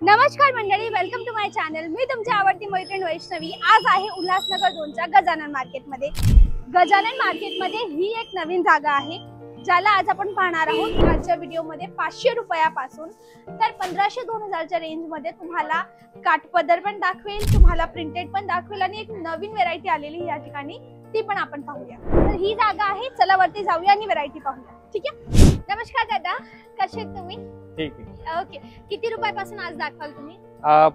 नमस्कार मंडळी, welcome to my channel. मी तुमची आवडती मैत्रीण वैष्णवी। आज आहे उल्हासनगर 2च्या गजानन मार्केटमध्ये। गजानन मार्केटमध्ये ही एक नवीन जागा आहे ज्याला आज आपण पाहणार आहोत। आजच्या व्हिडिओमध्ये 500 रुपयापासून तर 1500-2000च्या रेंज मध्ये तुम्हाला काठपदर पण दाखवेल, तुम्हाला प्रिंटेड पण दाखवेल आणि एक नवीन व्हेरायटी आलेली या ठिकाणी ती पण आपण पाहूया। तर ही जागा आहे, चला वरती जाऊया आणि व्हेरायटी पाहूया। ठीक आहे। नमस्कार दादा, कसे आहेत तुम्ही? ठीक आहे। ओके, किती रुपयापासून आज दाखवाल तुम्ही?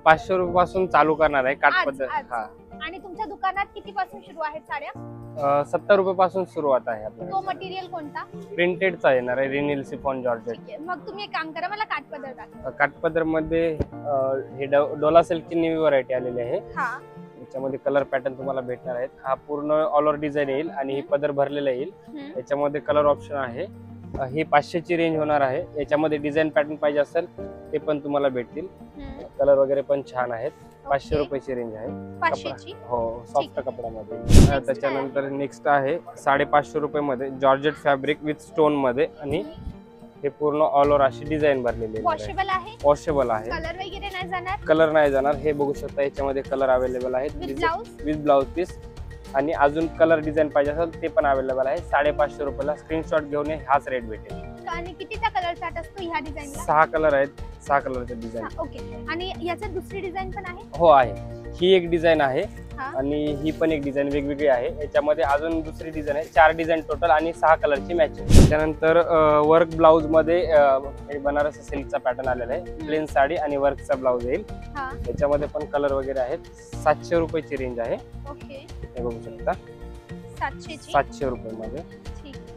500 रुपयापासून चालू करणार आहे काठपदर। हा, आणि तुमच्या दुकानात किती पासून सुरू आहेत साड्या? 70 रुपयापासून सुरुवात आहे आपल्याला। तो मटेरियल कोणता? प्रिंटेडचा येणार आहे, रिनिल शिफॉन जॉर्जेट। ठीक आहे, मग तुम्ही एक काम करा, मला काठपदर दाखवा। काठपदर मध्ये हे डोला सिल्कची नवी व्हरायटी आलेली आहे। हा, याच्यामध्ये कलर पॅटर्न तुम्हाला भेटणार आहेत। हा पूर्ण ऑल ओव्हर डिझाइन येईल आणि ही पदर भरलेला येईल। याच्यामध्ये कलर ऑप्शन आहे। ही 500 ची रेंज होणार आहे। याच्यामध्ये डिझाइन पॅटर्न पाहिजे असेल ते पण तुम्हाला भेटतील। कलर वगैरे पण छान आहेत। 500 रुपयाची रेंज आहे। 500 ची? हो, सॉफ्ट कपड्यामध्ये। त्याच्यानंतर नेक्स्ट आहे 550 रुपयामध्ये जॉर्जेट फॅब्रिक विथ स्टोन मध्ये आणि हे पूर्ण ऑल ओव्हर अशी डिझाइन भरलेली आहे। वॉशेबल आहे? वॉशेबल आहे। कलर वगैरे नाही जाणार? कलर नाही जाणार। हे बघू शकता, याच्यामध्ये कलर अवेलेबल आहेत विथ ब्लाउज पीस आणि अजून कलर डिझाइन पाहिजे असेल ते पण अवेलेबल आहे। 550 रुपयाला स्क्रीनशॉट घेऊन हाच रेट भेटेल। आणि कितीचा कलर चार्ट असतो ह्या डिझाइनला? 6 कलर आहेत, 6 कलरचे डिझाइन। ओके, आणि याचा दुसरी डिझाइन पण आहे? हो आहे, ही एक डिझाइन आहे आणि ही पण एक डिझाइन वेगवेगळी आहे। याच्यामध्ये अजून दुसरी डिझाइन आहे। 4 डिझाइन टोटल आणि 6 कलरची मॅचिंग। त्यानंतर वर्क ब्लाउज मध्ये बनारसी सिल्कचा पॅटर्न आलेला आहे। प्लेन साडी आणि वर्कचा ब्लाउज येईल। याच्यामध्ये पण कलर वगैरे आहेत। 700 रुपयाची रेंज आहे। ओके, हे बघू शकता 700 रुपयामध्ये।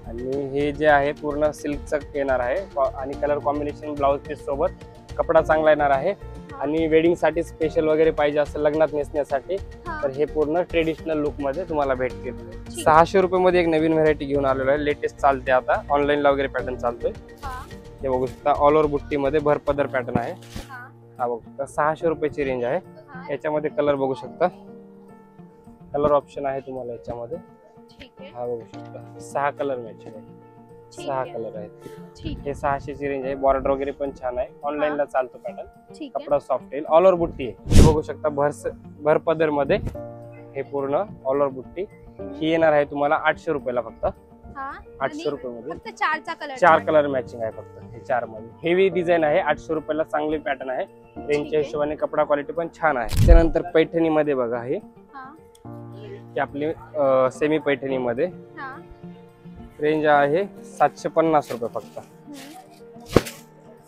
आणि हे जे आहे पूर्ण सिल्कचं येणार आहे आणि कलर कॉम्बिनेशन ब्लाउज पीस सोबत कपडा चांगला येणार आहे। आणि वेडिंग साठी स्पेशल वगैरे पाहिजे असेल लग्नात नेसण्यासाठी तर हे पूर्ण ट्रेडिशनल लुक मध्ये तुम्हाला भेटतील। 600 रुपयामध्ये एक नवीन व्हरायटी घेऊन आलेलो आहे। लेटेस्ट चालते आता, ऑनलाईन ला वगैरे पॅटर्न चालतोय। हे बघू शकता, ऑल ओव्हर बुट्टी मध्ये भरपदर पॅटर्न आहे। हा बघू शकता, 600 रुपयाची रेंज आहे। याच्यामध्ये कलर बघू शकता, कलर ऑप्शन आहे तुम्हाला याच्यामध्ये। हा बघू शकता, 6 कलर मॅचिंग आहे, 6 कलर आहेत। हे 600 ची रेंज आहे। बॉर्डर वगैरे पण छान आहे, ऑनलाईन ला चालतो पॅटर्न। कपडा सॉफ्ट येईल, ऑल ओव्हर बुट्टी आहे। हे बघू शकता, भरपदर मध्ये हे पूर्ण ऑल ओव्हर बुट्टी ही येणार आहे तुम्हाला 800 रुपयाला फक्त। 800 रुपयामध्ये 4 कलर मॅचिंग आहे फक्त हे 4 मध्ये। हेवी डिझाइन आहे, 800 रुपयाला चांगली पॅटर्न आहे। रेंजच्या हिशोबाने कपडा क्वालिटी पण छान आहे। त्यानंतर पैठणी मध्ये बघा, हे आपली सेमी पैठणी मध्ये रेंज आहे 750 रुपये फक्त।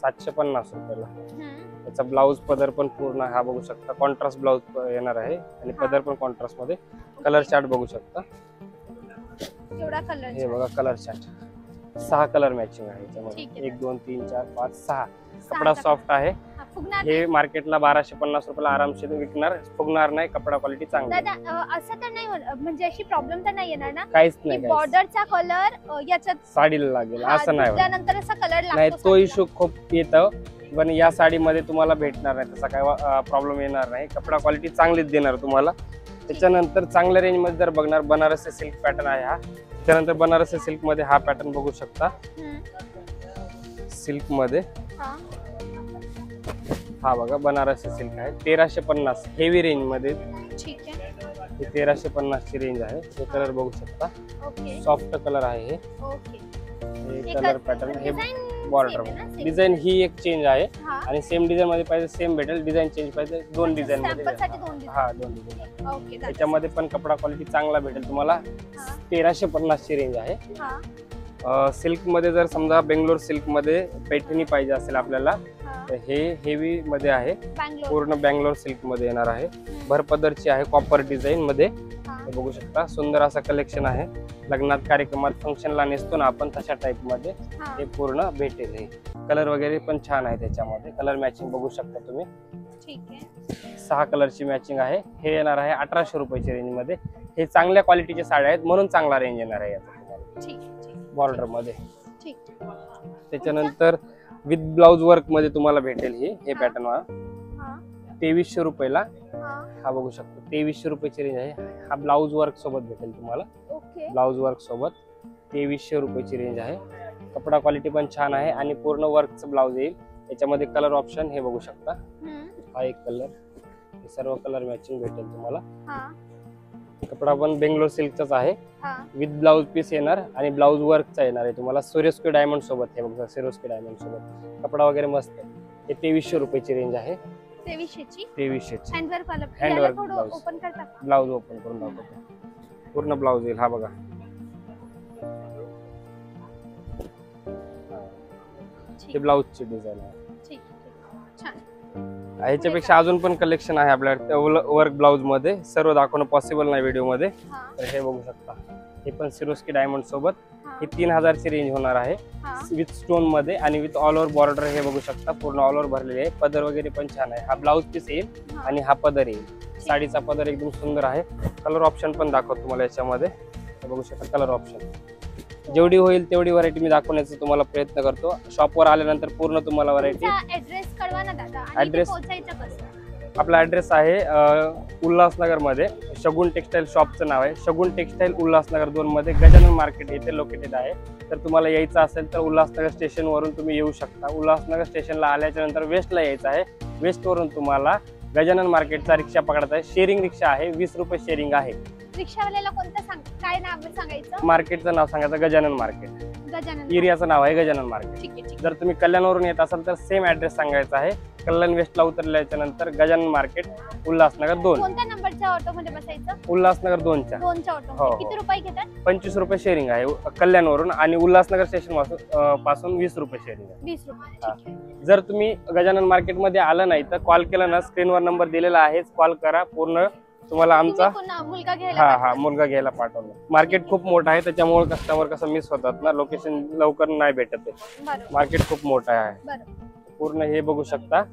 750 रुपयाला। याचा ब्लाउज पदर पण पूर्ण हा बघू शकता, कॉन्ट्रास्ट ब्लाउज येणार आहे आणि पदर पण कॉन्ट्रास्ट मध्ये। कलर चार्ट बघू शकता, हे बघा कलर चार्ट। 6 कलर मॅचिंग आहे याच्यामध्ये, 1 2 3 4 5 6। कपडा सॉफ्ट आहे। हे मार्केटला 1250 रुपयाला आरामशीर विकणार, फुगणार नाही, कपडा क्वालिटी चांगली आहे। दादा असं तर नाही म्हणजे अशी प्रॉब्लेम तर नाही येणार ना? काहीच नाही, बॉर्डरचा कलर याच्यात साडीला लागेल असं नाही, त्यानंतर असा कलर लागतो नाही तो इश्यू खूप येतो। पण या साडीमध्ये तुम्हाला भेटणार नाही, तसा काय प्रॉब्लेम येणार नाही। कपडा क्वालिटी चांगलीच देणार तुम्हाला। त्याच्यानंतर चांगल्या रेंज मध्ये जर बघणार, बनारसी सिल्क पॅटर्न आहे हा। त्यानंतर बनारसी सिल्क मध्ये हा पॅटर्न बघू शकता, सिल्क मध्ये हा बघा बनारसी सिल्क आहे। 1350 हेवी रेंज मध्ये। ठीक आहे, हे 1350 ची रेंज आहे। हे कलर बघू शकता, सॉफ्ट कलर आहे हे। हे कलर पॅटर्न, हे बॉर्डर डिझाइन ही एक चेंज आहे आणि सेम डिझाइन मध्ये पाहिजे सेम भेटेल, डिझाइन चेंज पाहिजे 2 डिझाइन मध्ये। हा 2 डिझाइन। याच्यामध्ये पण कपडा क्वालिटी चांगला भेटेल तुम्हाला। 1350 ची रेंज आहे। सिल्क मध्ये जर समजा बेंगलोर सिल्क मध्ये पैठणी पाहिजे असेल आपल्याला तर हे हेवी मध्ये आहे, पूर्ण बेंगलोर सिल्क मध्ये येणार आहे। भरपदरची आहे, कॉपर डिझाइन मध्ये। हे बघू शकता, सुंदर असं कलेक्शन आहे। लग्नात कार्यक्रमात फंक्शनला नेसतो ना आपण तशा टाइप मध्ये हे पूर्ण भेटेल। हे कलर वगैरे पण छान आहे त्याच्यामध्ये। कलर मॅचिंग बघू शकता तुम्ही, 6 कलरची मॅचिंग आहे। हे येणार आहे 1800 रुपयाची रेंज मध्ये। हे चांगल्या क्वालिटीचे साड्या आहेत म्हणून चांगला रेंज येणार आहे याचा बॉर्डर मध्ये। त्याच्यानंतर विथ ब्लाउज वर्क मध्ये तुम्हाला भेटेल हे पॅटर्न 2300 रुपयाला। हा बघू शकतो, 2300 रुपयाची रेंज आहे। हा ब्लाउज वर्क सोबत भेटेल तुम्हाला। ब्लाउज वर्क सोबत 2300 रुपयाची रेंज आहे। कपडा क्वालिटी पण छान आहे आणि पूर्ण वर्कचं ब्लाउज येईल। याच्यामध्ये कलर ऑप्शन हे बघू शकता, हा एक कलर, हे सर्व कलर मॅचिंग भेटेल तुम्हाला. हा कपडा पण बेंगलोर सिल्कचाच आहे, हा विथ ब्लाउज पीस येणार आणि ब्लाउज वर्कचा येणार आहे तुम्हाला सिरोस्की डायमंड सोबत. हे बघा सिरोस्की डायमंड सोबत कपडा वगैरे मस्त आहे. हे 2300 रुपयाची रेंज आहे. 2300 ची 2300 ची हँडवर्क वाला. Handwork याला थोडं blouse. ओपन करता का? ब्लाउज ओपन करून दाखवतो. पूर्ण ब्लाउज येईल. हा बघा ठीक हे ब्लाउजची डिझाईन आहे. ठीक ठीक. छान. ह्याच्यापेक्षा अजून पण कलेक्शन आहे आपल्याकडे वर्क ब्लाउज मध्ये. सर्व दाखवणं पॉसिबल नाही व्हिडिओ मध्ये. हा तर हे बघू शकता, हे पण सिरोस्की डायमंड सोबत. हा हे 3000 ची रेंज होणार आहे, हा विथ स्टोन मध्ये आणि विथ ऑल ओव्हर बॉर्डर. हे बघू शकता पूर्ण ऑल ओव्हर भरलेले आहे. पदर वगैरे पण छान आहे. हा ब्लाउज पीस येईल हा. आणि हा पदर येईल. साडीचा पदर एकदम सुंदर आहे. कलर ऑप्शन पण दाखवतो तुम्हाला याच्यामध्ये. हे बघू शकता कलर ऑप्शन. जेवढी होईल तेवढी व्हरायटी मी दाखवण्याचा तुम्हाला प्रयत्न करतो. शॉपवर आल्यानंतर पूर्ण तुम्हाला व्हरायटी. ऍड्रेस कळवा ना दादा, आणि Address- पोहोचायचं कसं? आपला ऍड्रेस आहे उल्हासनगर मध्ये. शगुन टेक्सटाईल शॉपचं नाव आहे. शगुन टेक्सटाईल उल्हासनगर 2 मध्ये गजानन मार्केट येथे लोकेटेड आहे. तर तुम्हाला यायचं असेल तर उल्हासनगर स्टेशन वरून तुम्ही येऊ शकता. उल्हासनगर स्टेशनला आल्याच्या नंतर वेस्टला यायचं आहे. वेस्ट वरून तुम्हाला गजानन मार्केटचा रिक्षा पकडायचा आहे. शेअरिंग रिक्षा आहे, 20 रुपये शेअरिंग आहे. रिक्षावाल्याला कोणतं सांग, काय नाव सांगायचं? मार्केटचं नाव सांगायचं गजानन मार्केट. गजानन. एरियाचं नाव आहे गजानन मार्केट. ठीक आहे ठीक जर तुम्ही कल्याणवरून येत असाल तर सेम ऍड्रेस सांगायचा आहे. कल्याण वेस्टला उतरल्याच्या नंतर गजानन मार्केट उल्हासनगर 2. कोणत्या नंबरच्या ऑटो मध्ये बसायचं? उल्हासनगर 2च्या 2च्या ऑटो. हो, हो. किती रुपये घेतात? 25 रुपये शेअरिंग आहे कल्याणवरून, आणि उल्हासनगर स्टेशन पासून 20 रुपये शेअरिंग आहे. 20 रुपये. हा. ठीक आहे. जर तुम्ही गजानन मार्केट मध्ये आलं नाही तर कॉल केला ना, स्क्रीनवर नंबर दिलेला आहे, कॉल करा. पूर्ण तुम्हाला आमचा तुम्ही पुन्हा मुलगा घ्यायला हा पाठवा. मुलगा घ्यायला पाठवलं. मार्केट खूप मोठं आहे त्याच्यामुळे कस्टमर कसं मिस होतात ना, लोकेशन लवकर नाही भेटत आहे. बरोबर मार्केट खूप मोठं आहे. बरोबर. पूर्ण हे बघू शकता,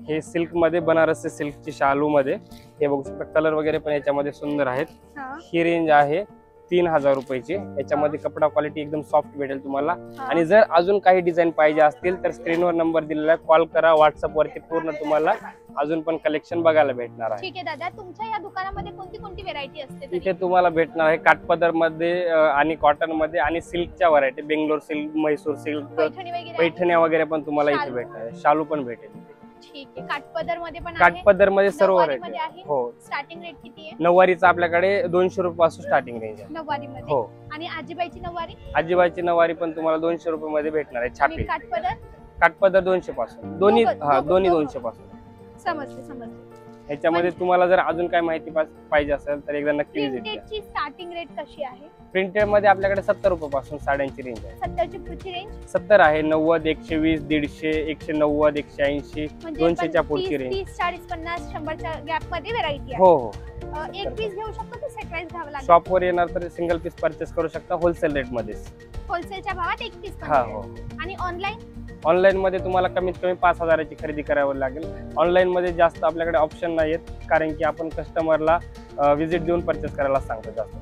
हे सिल्क मध्ये बनारसी सिल्कची शालू मध्ये. हे बघू शकता कलर वगैरे पण याच्यामध्ये सुंदर आहेत. हा ही रेंज आहे 3000 रुपयाची. याच्यामध्ये कपडा क्वालिटी एकदम सॉफ्ट भेटेल तुम्हाला. हा. आणि जर अजून काही डिझाईन पाहिजे असतील तर स्क्रीनवर नंबर दिलेला आहे, कॉल करा. व्हॉट्सअप वरती पूर्ण तुम्हाला अजून पण कलेक्शन बघायला भेटणार आहे. ठीक आहे दादा, तुमच्या या दुकानामध्ये कोणती कोणती व्हेरायटी असते तरी? इथे तुम्हाला भेटणार आहे काठपदर मध्ये आणि कॉटन मध्ये आणि सिल्कच्या variety. Bangalore silk, Mysore silk, Paithani वगैरे आहे? पैठण्या वगैरे पण तुम्हाला इथे शालू. भेटणार आहे. शालू पण भेटेल इथे. ठीक आहे. काठपदर मध्ये पण आहे? काठपदर मध्ये सर्व नऊवारी व्हरायटी मध्ये आहे? हो. स्टार्टिंग रेट किती आहे? नऊवारीचा आपल्याकडे 200 रुपयापासून स्टार्टिंग रेंज आहे. नऊवारी मध्ये. हो. आणि आजीबाईची नऊवारी? आजीबाईची नऊवारी पण तुम्हाला 200 रुपये मध्ये भेटणार आहे. आणि छापी काठपदर? काठपदर 200 पासून. दोन्ही दोन्ही 200 पासून. समजले समजले. ह्याच्यामध्ये तुम्हाला जर अजून काय माहिती पाहिजे असेल तर एकदा नक्की विजिट द्या. प्रिंटेडची स्टार्टिंग रेट कशी आहे? प्रिंटेड मध्ये आपल्याकडे 70 रुपयापासून साड्यांची रेंज आहे. 70ची पुढची रेंज? 70 आहे, 90, 120, 150, 190, 180, 200च्या पुढची रेंज. 30, 40, 50, 100च्या गॅप मध्ये व्हेरायटी आहे. हो हो. एक पीस घेऊ शकतो की सेट वाईज घ्यावं लागेल? शॉपवर येणार तर सिंगल पीस परचेस करू शकता होलसेल रेट मध्ये. होलसेलच्या भावात एक पीस. हा हो. आणि ऑनलाईन? ऑनलाईन मध्ये तुम्हाला कमीत कमी 5000 ची खरेदी करावी लागेल. ऑनलाईन मध्ये जास्त आपल्याकडे ऑप्शन नाही आहेत, कारण की आपण कस्टमरला विजिट देऊन परचेस करायला सांगतो जास्त.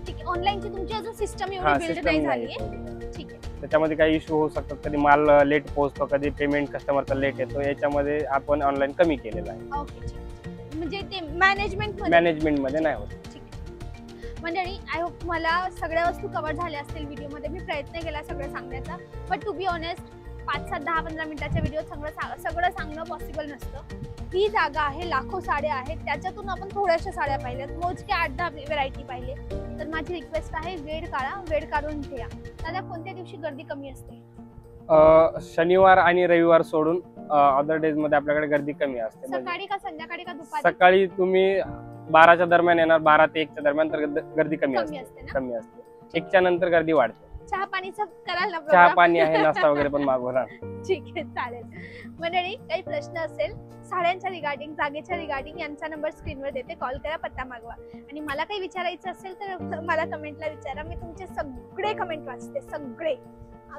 ठीक आहे. ऑनलाईनची तुमची अजून सिस्टम हा एवढी बिल्ड सिस्टम नाही नाही झाली आहे. आहे. ठीक आहे. त्याच्यामध्ये काही इश्यू होऊ शकतात. कधी माल लेट पोहोचतो, कधी पेमेंट कस्टमरचा लेट येतो. याच्यामध्ये आपण ऑनलाईन कमी केलेलं आहे. ओके ठीक आहे. म्हणजे ते मॅनेजमेंट मॅनेजमेंट मध्ये नाही होत. ठीक आहे. मंडळी, आय होप मला सगळ्या वस्तू कव्हर झाल्या असतील व्हिडिओमध्ये. मी प्रयत्न केला सगळं सांगण्याचा, बट टू बी ऑनेस्ट 5, 7, 10, 15 मिनिटाच्या व्हिडिओ सगळं सांगणं पॉसिबल नसतं. ही जागा आहे, लाखो साड्या आहेत, त्याच्यातून आपण थोड्याशा साड्या पाहिल्यात, मोजक्या 8-10 व्हेरायटी पाहिले. तर माझी रिक्वेस्ट आहे, वेळ काढा, वेळ काढून घ्या. दादा, कोणत्या दिवशी गर्दी कमी असते? शनिवार आणि रविवार सोडून अदर डेज मध्ये आपल्याकडे गर्दी कमी असते. सकाळी का संध्याकाळी का दुपारी? सकाळी तुम्ही 12च्या दरम्यान येणार, 12 ते 1च्या दरम्यान, तर गर्दी कमी कमी असते. असते ना? कमी असते. 1च्या नंतर गर्दी वाढते. चहा पाणीचं कराल ना चहा program? पाणी आहे, नाश्ता वगैरे पण मागवणार. ठीक आहे, चालेल. मंडळी, काही प्रश्न असेल साड्यांच्या रिगार्डिंग, जागेच्या रिगार्डिंग, यांचा नंबर स्क्रीनवर देते, कॉल करा, पत्ता मागवा. आणि मला काही विचारायचं असेल तर मला कमेंटला विचारा. मी तुमचे सगळे कमेंट वाचते, सगळे.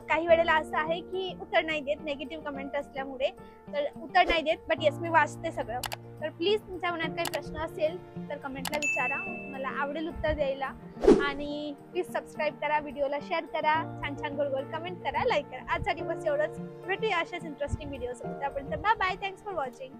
काही वेळेला असं आहे की उत्तर नाही देत, निगेटिव्ह कमेंट असल्यामुळे, तर उत्तर नाही देत, बट येस मी वाचते सगळं. तर प्लीज तुमच्या मनात काही प्रश्न असेल तर कमेंटला विचारा, मला आवडेल उत्तर द्यायला. आणि प्लीज सबस्क्राईब करा, व्हिडिओला शेअर करा, छान छान गोल गोल कमेंट करा, लाईक करा. आजसाठी बस एवढंच. भेटूया अशाच इंटरेस्टिंग व्हिडिओ सोबत. आपण bye bye. Thanks for watching.